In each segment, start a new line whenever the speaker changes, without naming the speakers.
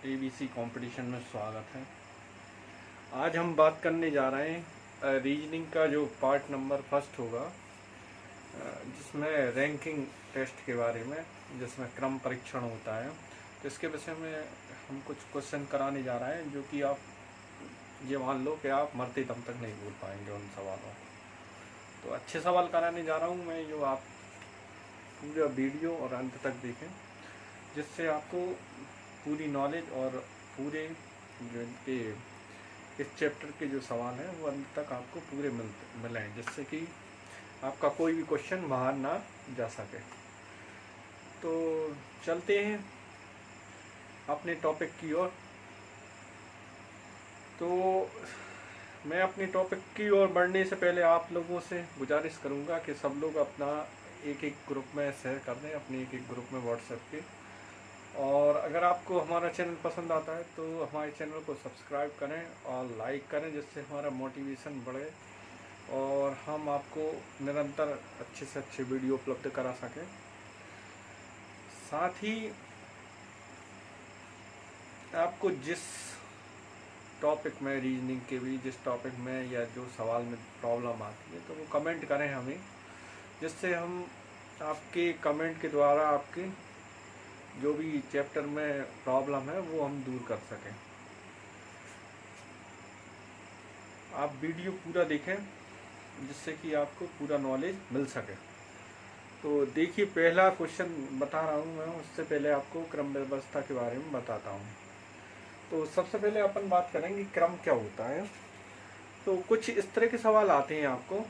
ABC competition में स्वागत है। आज हम बात करने जा रहे हैं रीजनिंग का जो पार्ट नंबर फर्स्ट होगा, जिसमें रैंकिंग टेस्ट के बारे में, जिसमें क्रम परीक्षण होता है। तो इसके विषय में हम कुछ क्वेश्चन कराने जा रहे हैं, जो कि आप ये मान लो कि आप मरते दम तक नहीं भूल पाएंगे उन सवालों को। तो अच्छे सवाल कराने जा रहा हूँ मैं, जो आप पूरा वीडियो और अंत तक देखें, जिससे आपको पूरी नॉलेज और पूरे जो इनके इस चैप्टर के जो सवाल हैं वो अंत तक आपको पूरे मिलें, जिससे कि आपका कोई भी क्वेश्चन बाहर ना जा सके। तो चलते हैं अपने टॉपिक की ओर। तो मैं अपने टॉपिक की ओर बढ़ने से पहले आप लोगों से गुजारिश करूंगा कि सब लोग अपना एक एक ग्रुप में शेयर कर दें, अपने एक एक ग्रुप में व्हाट्सएप के। और अगर आपको हमारा चैनल पसंद आता है तो हमारे चैनल को सब्सक्राइब करें और लाइक करें, जिससे हमारा मोटिवेशन बढ़े और हम आपको निरंतर अच्छे से अच्छे वीडियो उपलब्ध करा सकें। साथ ही आपको जिस टॉपिक में, रीजनिंग के भी जिस टॉपिक में या जो सवाल में प्रॉब्लम आती है, तो वो कमेंट करें हमें, जिससे हम आपके कमेंट के द्वारा आपके जो भी चैप्टर में प्रॉब्लम है वो हम दूर कर सकें। आप वीडियो पूरा देखें, जिससे कि आपको पूरा नॉलेज मिल सके। तो देखिए, पहला क्वेश्चन बता रहा हूँ मैं, उससे पहले आपको क्रम व्यवस्था के बारे में बताता हूँ। तो सबसे पहले अपन बात करेंगे क्रम क्या होता है। तो कुछ इस तरह के सवाल आते हैं आपको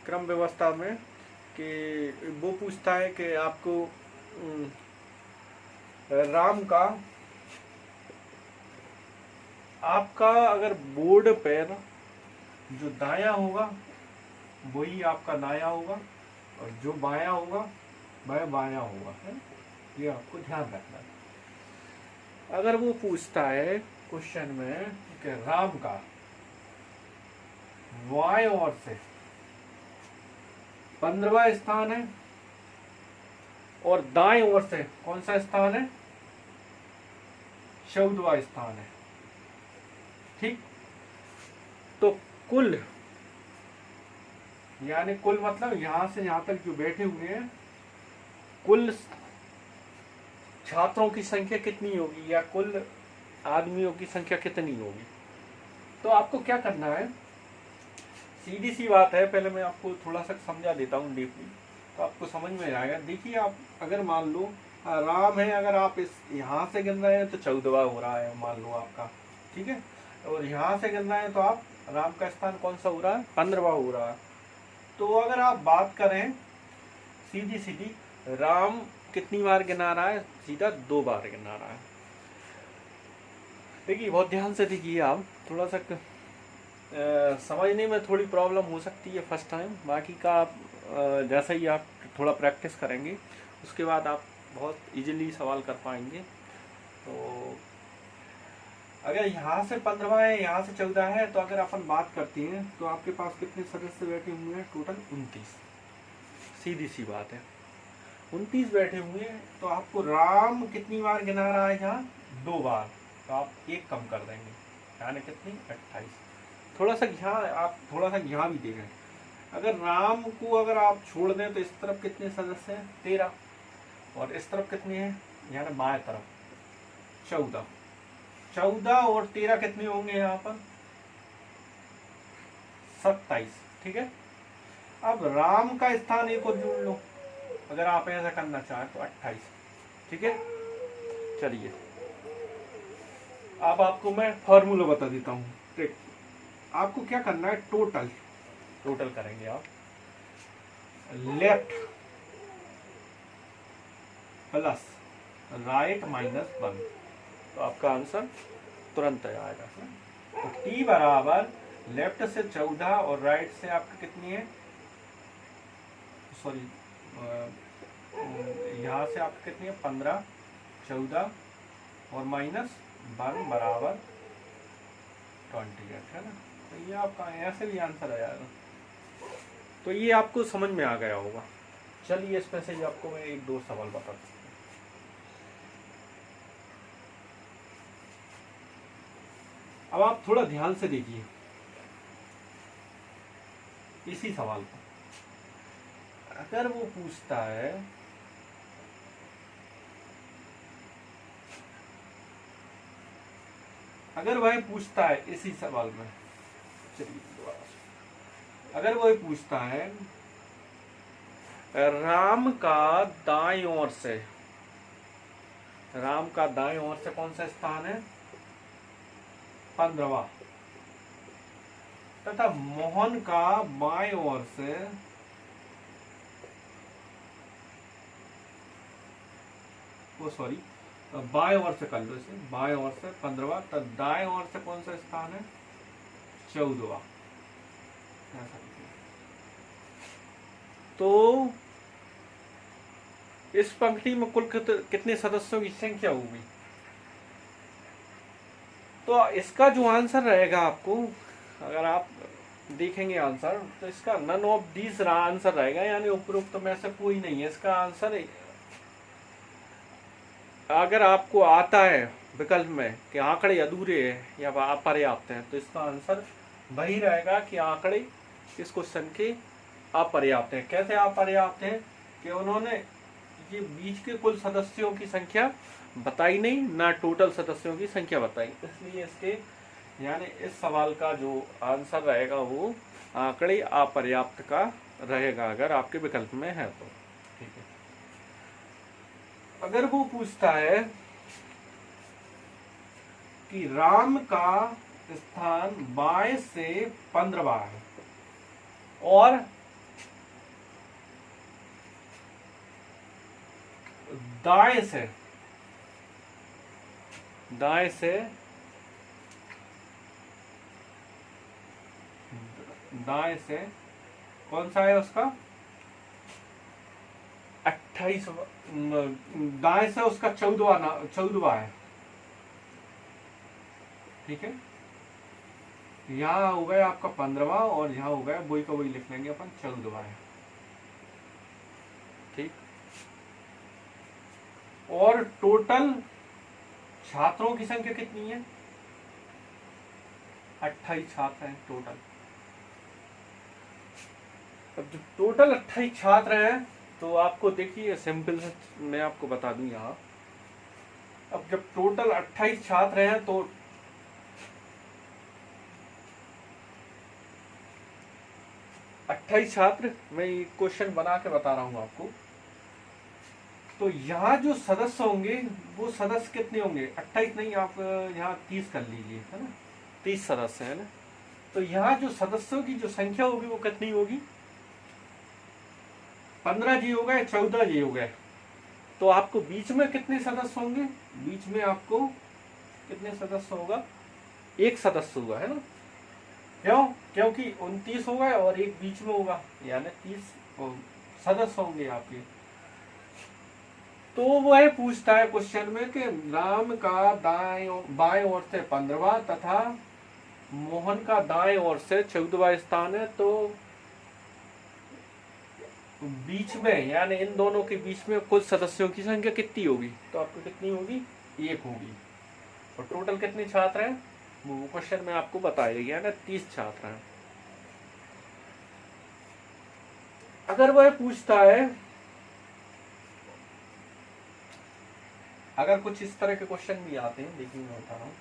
क्रम व्यवस्था में, कि वो पूछता है कि आपको राम का, आपका अगर बोर्ड पैर जो दायां होगा वही आपका दायां होगा, और जो बायां होगा वह बायां होगा, है? ये आपको ध्यान रखना है। अगर वो पूछता है क्वेश्चन में कि राम का बाएं ओर से 15वां स्थान है और दाएं ओर से कौन सा स्थान है, 14वां स्थान है, ठीक? तो कुल, यानी कुल मतलब यहां से यहां तक जो बैठे हुए हैं, कुल छात्रों की संख्या कितनी होगी या कुल आदमियों की संख्या कितनी होगी। तो आपको क्या करना है, सीधी सी बात है, पहले मैं आपको थोड़ा सा समझा देता हूँ डीपली, तो आपको समझ में आएगा। देखिए, आप अगर मान लो राम है, अगर आप इस यहाँ से गिन रहे हैं तो 14वां हो रहा है मान लो आपका, ठीक है? और यहाँ से गिन रहे हैं तो आप राम का स्थान कौन सा हो रहा है, 15वां हो रहा है। तो अगर आप बात करें सीधी सीधी, राम कितनी बार गिना रहा है, सीधा 2 बार गिना रहा है। देखिए, बहुत ध्यान से देखिए, आप थोड़ा सा समझने में थोड़ी प्रॉब्लम हो सकती है फर्स्ट टाइम, बाकी का आप जैसा ही आप थोड़ा प्रैक्टिस करेंगे उसके बाद आप बहुत इजीली सवाल कर पाएंगे। तो अगर यहाँ से 15वां है, यहाँ से 14 है, तो अगर अपन बात करते हैं तो आपके पास कितने सदस्य बैठे हुए हैं, टोटल 29। सीधी सी बात है, 29 बैठे हुए हैं। तो आपको राम कितनी बार गिना रहा है, यहाँ 2 बार, तो आप 1 कम कर देंगे, यानी कितनी, 28। थोड़ा सा यहाँ आप थोड़ा सा यहाँ भी देखें, अगर राम को अगर आप छोड़ दें तो इस तरफ कितने सदस्य हैं, 13, और इस तरफ कितने हैं, यानी बाएं तरफ 14। 14 और 13 कितने होंगे यहाँ पर, 27, ठीक है? अब राम का स्थान एक और जोड़ लो, अगर आप ऐसा करना चाहें तो 28, ठीक है? चलिए, अब आपको मैं फॉर्मूला बता देता हूँ, ट्रिक। आपको क्या करना है, टोटल करेंगे आप, लेफ्ट प्लस राइट माइनस 1, तो आपका आंसर तुरंत आएगा। तो टी बराबर लेफ्ट से 14 और राइट से आपकी कितनी है, सॉरी यहाँ से आपकी कितनी है, 15, 14 और माइनस 1 बराबर 28, है ना? तो ये आपका ऐसे भी आंसर आ जाएगा। तो ये आपको समझ में आ गया होगा। चलिए, इसमें से आपको मैं 1-2 सवाल बताता हूँ। अब आप थोड़ा ध्यान से देखिए इसी सवाल को। अगर वो पूछता है अगर वह पूछता है इसी सवाल में, चलिए दोबारा से, अगर वह पूछता है राम का दाईं ओर से, राम का दाईं ओर से कौन सा स्थान है? 15वां, तथा मोहन का बाईं ओर से सॉरी बाएं ओर से कर लो इसे, बाएं ओर से 15वां, तो दाएं ओर से कौन सा स्थान है? 14वां। तो इस पंक्ति में कुल कितने सदस्यों की संख्या होगी? तो इसका जो आंसर रहेगा, आपको अगर आप देखेंगे आंसर, तो इसका नन ऑफ दीज आंसर रहेगा, यानी उपरोक्त में से कोई नहीं है इसका आंसर। अगर आपको आता है विकल्प में कि आंकड़े अधूरे हैं या अपर्याप्त हैं, तो इसका आंसर वही रहेगा कि आंकड़े इस क्वेश्चन के अपर्याप्त हैं। कैसे अपर्याप्त हैं? कि उन्होंने ये बीच के कुल सदस्यों की संख्या बताई नहीं, ना टोटल सदस्यों की संख्या बताई, इसलिए इसके यानी इस सवाल का जो आंसर रहेगा वो आंकड़े अपर्याप्त का रहेगा, अगर आपके विकल्प में है तो। ठीक है। अगर वो पूछता है कि राम का स्थान बाएं से 15वां है और दाएं से कौन सा है उसका 28, दाएं से उसका 14वां है। ठीक है, यहाँ हो गया आपका 15वां और यहाँ हो गया वही का वही लिख लेंगे अपन 14वां है। ठीक। और टोटल छात्रों की संख्या कितनी है? 28 छात्र हैं टोटल। अब जब टोटल 28 छात्र हैं तो आपको देखिए सिंपल से मैं आपको बता दूं यहाँ। अब जब टोटल 28 छात्र हैं तो मैं क्वेश्चन बना के बता रहा हूं आपको। तो यहाँ जो सदस्य होंगे वो सदस्य कितने होंगे? 28 नहीं, आप यहाँ 30 कर लीजिए, है ना, 30 सदस्य है ना। तो यहाँ जो सदस्यों की जो संख्या होगी वो कितनी होगी? 15 जी हो गए, 14 जी हो गए। तो आपको बीच में कितने सदस्य होंगे? बीच में आपको कितने सदस्य होगा? एक सदस्य होगा, है ना। क्यों? क्योंकि 29 हो गए और एक बीच में होगा, यानी 30 सदस्य होंगे आपके। तो वह पूछता है क्वेश्चन में कि राम का बाएं ओर से 15वां तथा मोहन का दाएं ओर से 14वां स्थान है, तो बीच में यानी इन दोनों के बीच में कुल सदस्यों की संख्या कितनी होगी? तो आपको कितनी होगी? 1 होगी। और टोटल कितने छात्र हैं वो क्वेश्चन में आपको बताएगा, यानी 30 छात्र हैं। अगर वह पूछता है, अगर कुछ इस तरह के क्वेश्चन भी आते हैं, देखिए मैं बता रहा हूं।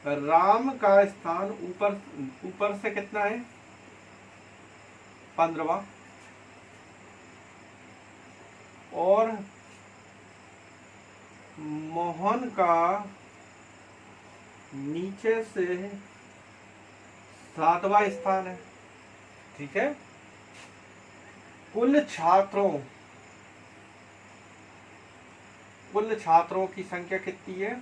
राम का स्थान ऊपर से कितना है? 15वां। और मोहन का नीचे से 7वां स्थान है। ठीक है। कुल छात्रों की संख्या कितनी है?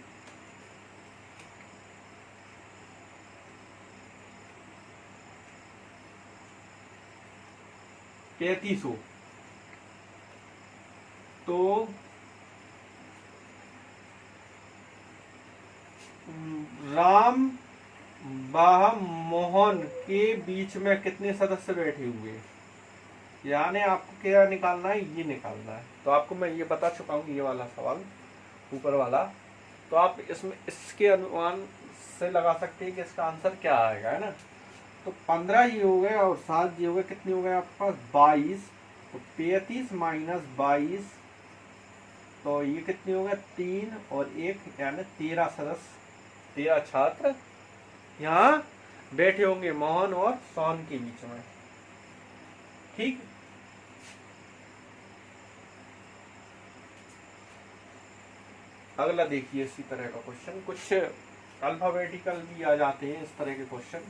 3300। तो राम व मोहन के बीच में कितने सदस्य बैठे हुए? यानी आपको क्या निकालना है, ये निकालना है। तो आपको मैं ये बता चुका हूँ ये वाला सवाल ऊपर वाला, तो आप इसमें इसके अनुमान से लगा सकते हैं कि इसका आंसर क्या आएगा, है ना। तो 15 ये हो गए और 7 ये हो गए, कितने हो गए आपके पास 22। तो 35 माइनस 22, तो ये कितने हो गए 3 और 1 यानी 13 सदस्य, 13 छात्र यहाँ बैठे होंगे मोहन और सोहन के बीच में। ठीक, अगला देखिए इसी तरह का क्वेश्चन, कुछ अल्फाबेटिकल भी आ जाते हैं इस तरह के क्वेश्चन।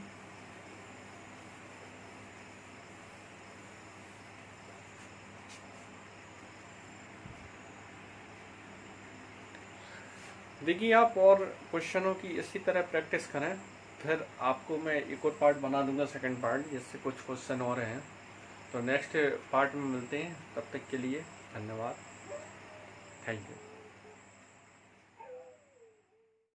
देखिए आप और क्वेश्चनों की इसी तरह प्रैक्टिस करें, फिर आपको मैं एक और पार्ट बना दूंगा, सेकंड पार्ट, जिससे कुछ क्वेश्चन और हैं। तो नेक्स्ट पार्ट में मिलते हैं, तब तक के लिए धन्यवाद, थैंक यू।